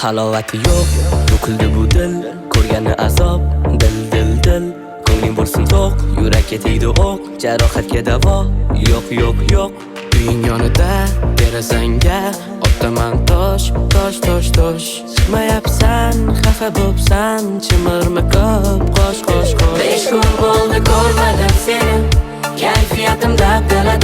halovati yo'q, to'kildi bu dil, ko'rgani azob, dil ko'ngling bo'lsin to'q, yurakka tegdi o'q, jarohatga davo yo'q. Uying yonida derazangga otaman tosh. Chiqmayapsan, xafa bo'psan, chimirma ko'p, qo'sh. 5 kun bo'ldi ko'rmadim seni, kayfiyatim dabdala.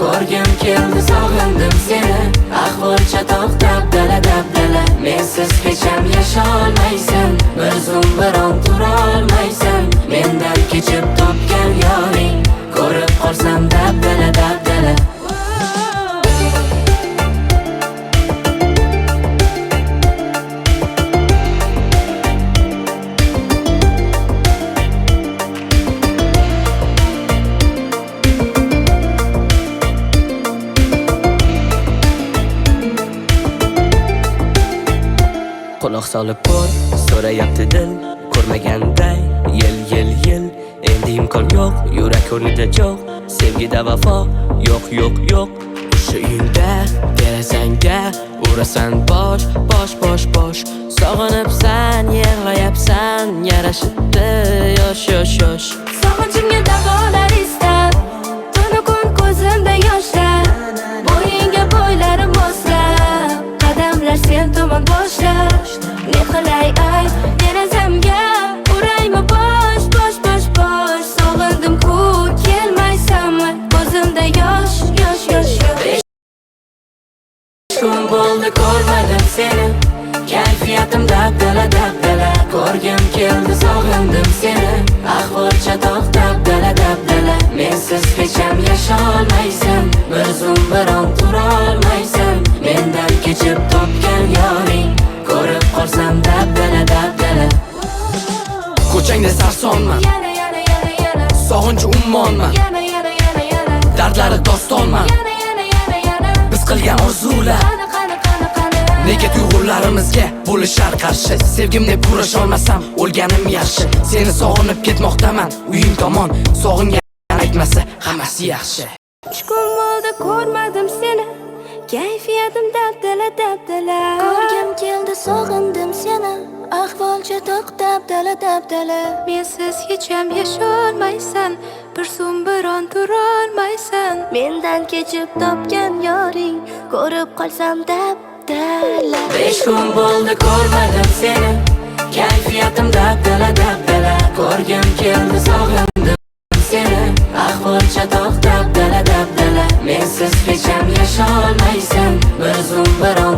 Ko'rgim keldi, sog'indim seni, ahvol chatoq dabdala. Mensiz hech ham yasholmaysan, bir zum biron turolmaysan. Mendan kechib topgan yoring, ko'rib qolsam dabdala. Quloq solib ko'r, so'rayapti dil, ko'rmaganday yil. Endi imkon yo'q, yurak o'rnida jo'q, sevgida vafo yo'q. O'sha uyingda derazangga urasan bosh. Sog'inibsan, yig'layapsan, yarashibdi yosh. Sog'inchimga davolar istab, tunu kun ko'zimda yoshlar, bo'yinga bo'ylarim moslab, qadamlar sen tomon boshlar. Ne qilay ay, derazamga uraymi bosh. Sog'indim-ku, kelmaysanmi, ko'zimda yosh. 5 kun bo'ldi ko'rmadim seni, kayfiyatim dabdala. Ko'rgim keldi, sog'indim seni, ahvol chatoq dabdala. Mensiz hech ham yasholmaysan, bir zum biron turolmaysan. Mendan kechib topgan yoring, ko'rib qolsam dabdala. Ko'changda sarsonman, Yana sog'inchi ummonman, Yana dardlari dostonman. Biz qilgan orzular Qani nega tuyg'ularimizga bo'lishar qarshi? Sevgim deb kurasholmasam, o'lganim yaxshi. Seni sog'inib ketmoqdaman, uying tomon sog'ingan aytmasa hammasi yaxshi. 3 kun bo'ldi ko'rmadim seni, kayfiyatim dabdala. Ko'rgim keldi, sog'indim seni, ahvol chatoq dabdala. Mensiz hech ham yasholmaysan, bir zum biron turolmaysan. Mendan kechib topgan yoring, ko'rib qolsam dabdala. 5 kun bo'ldi ko'rmadim seni, kayfiyatim dabdala. Ko'rgim keldi, sog'indim seni, ahvol chatoq dabdala. Mensiz hech ham yasholmaysan, bir zum biron